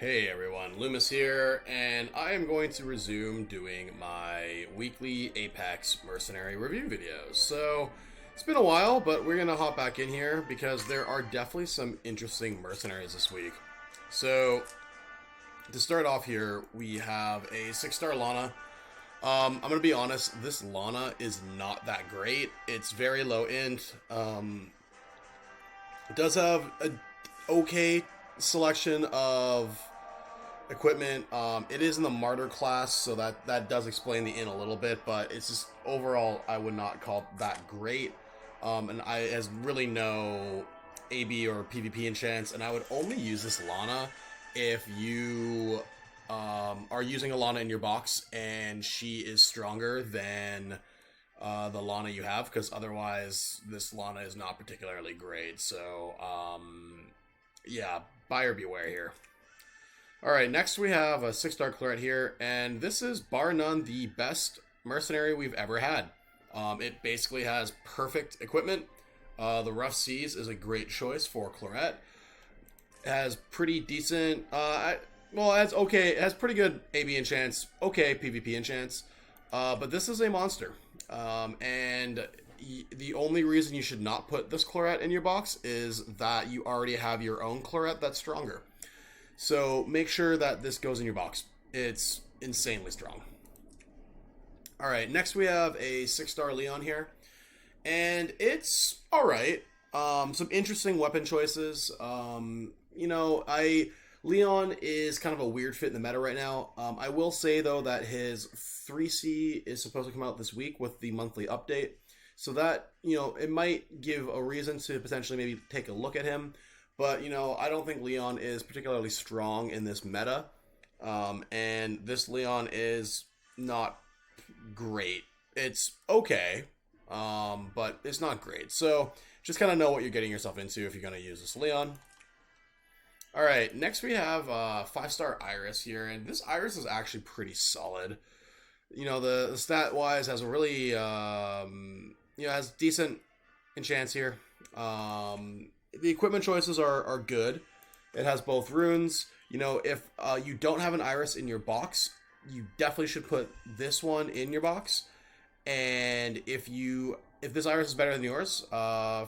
Hey everyone, Loomis here, and I am going to resume doing my weekly Apex Mercenary review videos. So, it's been a while, but we're going to hop back in here because there are definitely some interesting mercenaries this week. So, to start off here, we have a 6-star Lana. I'm going to be honest, this Lana is not that great. It's very low int. It does have a okay selection of equipment. It is in the martyr class, so that does explain the int a little bit, but it's just overall I would not call that great. And I has really no AB or PvP enchants, and I would only use this Lana if you are using a Lana in your box and she is stronger than the Lana you have, because otherwise this Lana is not particularly great. So yeah, buyer beware here. Alright, next we have a 6-star claret here, and this is bar none the best mercenary we've ever had. It basically has perfect equipment. The Rough Seas is a great choice for claret. It has pretty decent, it has pretty good AB enchants, okay PvP enchants, but this is a monster. And the only reason you should not put this claret in your box is that you already have your own claret that's stronger. So make sure that this goes in your box. It's insanely strong. Alright, next we have a 6-star Leon here. And it's alright. Some interesting weapon choices. Leon is kind of a weird fit in the meta right now. I will say, though, that his 3C is supposed to come out this week with the monthly update. So that, it might give a reason to potentially maybe take a look at him. But, I don't think Leon is particularly strong in this meta. And this Leon is not great. It's okay, but it's not great. So, just kind of know what you're getting yourself into if you're going to use this Leon. Alright, next we have 5-star Iris here. And this Iris is actually pretty solid. The stat-wise has a really, has decent enchants here. The equipment choices are good. It has both runes. If you don't have an Iris in your box, you definitely should put this one in your box. And if this Iris is better than yours,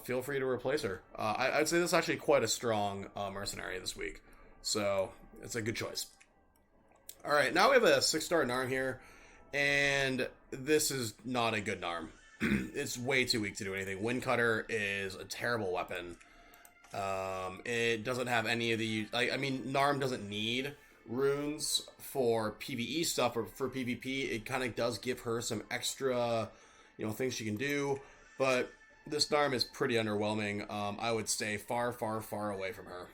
feel free to replace her. I'd say this is actually quite a strong mercenary this week. So, it's a good choice. Alright, now we have a 6-star Narm here. And this is not a good Narm. It's way too weak to do anything. Windcutter is a terrible weapon. It doesn't have any of the... Narm doesn't need runes for PvE stuff, or for PvP. It kind of does give her some extra, things she can do. But this Narm is pretty underwhelming. I would stay far, far, far away from her.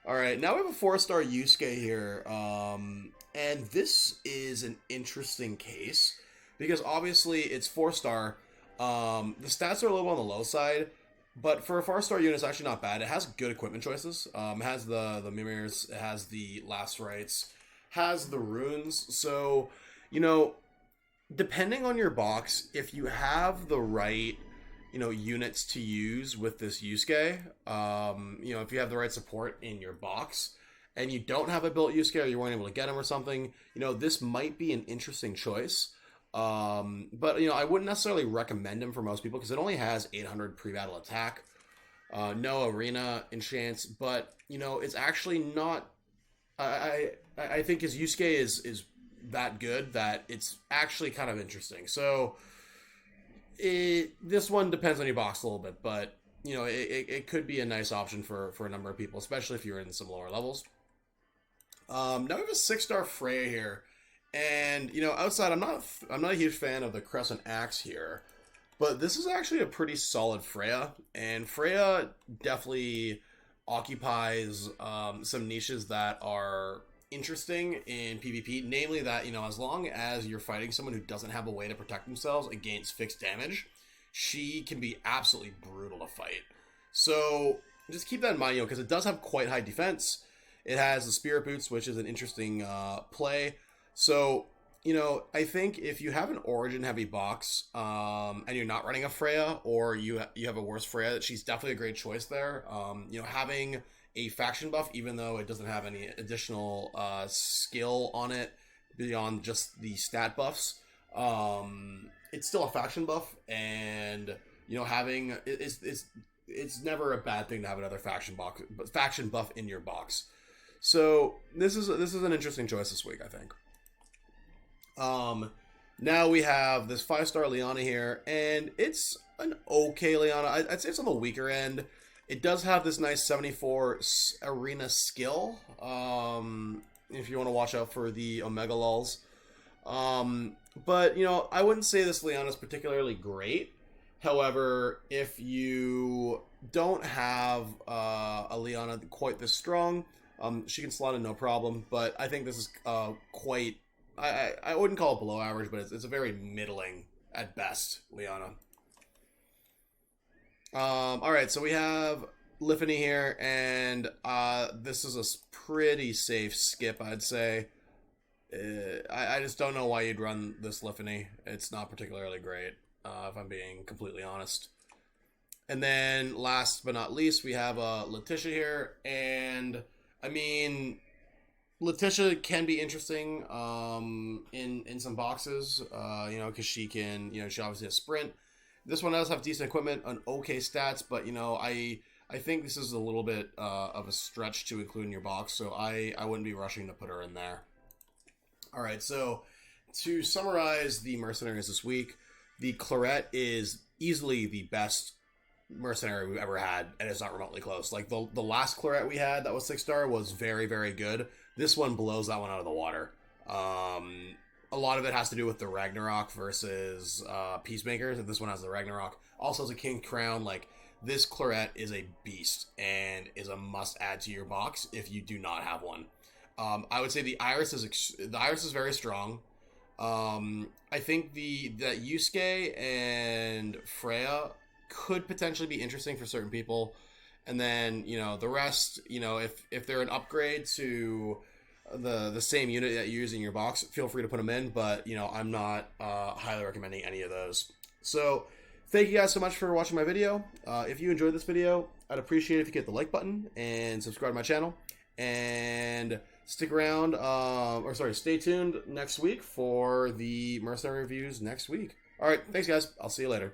Alright, now we have a 4-star Yusuke here. And this is an interesting case, because obviously it's 4-star. The stats are a little on the low side, but for a 4-star unit, it's actually not bad. It has good equipment choices. It has the mirrors, it has the lacerates, has the runes. So, depending on your box, if you have the right, units to use with this Yusuke, if you have the right support in your box, and you don't have a built Yusuke, or you weren't able to get him or something, this might be an interesting choice. But, I wouldn't necessarily recommend him for most people, because it only has 800 pre-battle attack, no arena enchants, but, it's actually not... I think his Yusuke is that good that it's actually kind of interesting. So, this one depends on your box a little bit, but, it could be a nice option for a number of people, especially if you're in some lower levels. Now we have a 6-star Freya here. And, outside, I'm not a huge fan of the Crescent Axe here, but this is actually a pretty solid Freya, and Freya definitely occupies some niches that are interesting in PvP, namely that, as long as you're fighting someone who doesn't have a way to protect themselves against fixed damage, she can be absolutely brutal to fight. So, just keep that in mind, because it does have quite high defense. It has the Spirit Boots, which is an interesting play. So, I think if you have an Origin-heavy box, and you're not running a Freya, or you have a worse Freya, she's definitely a great choice there. Having a faction buff, even though it doesn't have any additional skill on it beyond just the stat buffs. It's still a faction buff, and you know, having it's never a bad thing to have another faction buff in your box. So this is an interesting choice this week, I think. Now we have this 5-star Lana here, and it's an okay Lana. I'd say it's on the weaker end. It does have this nice 74 arena skill. If you want to watch out for the Omega lulls. But, you know, I wouldn't say this Lana is particularly great. However, if you don't have a Lana quite this strong, she can slot in no problem. But I think this is quite... I wouldn't call it below average, but it's a very middling, at best, Lana. Alright, so we have Lifany here, and this is a pretty safe skip, I'd say. I just don't know why you'd run this Lifany. It's not particularly great, if I'm being completely honest. And then, last but not least, we have Letitia here, and, I mean... Letitia can be interesting in some boxes, you know, because she can, you know, she obviously has sprint. This one does have decent equipment and okay stats, but, you know, I think this is a little bit of a stretch to include in your box, so I wouldn't be rushing to put her in there. All right, so to summarize the Mercenaries this week, the Claret is easily the best Mercenary we've ever had, and it's not remotely close. Like, the last Claret we had that was 6-star was very, very good. This one blows that one out of the water. A lot of it has to do with the Ragnarok versus Peacemakers, and this one has the Ragnarok. Also has a King Crown. Like, this Claret is a beast, and is a must-add to your box if you do not have one. I would say the Iris is very strong. I think that Yusuke and Freya could potentially be interesting for certain people. And then, you know, the rest, you know, if they're an upgrade to the same unit that you use in your box, feel free to put them in. But, you know, I'm not highly recommending any of those. So, thank you guys so much for watching my video. If you enjoyed this video, I'd appreciate it if you hit the like button and subscribe to my channel. And stick around, stay tuned next week for the Mercenary reviews next week. All right, thanks, guys. I'll see you later.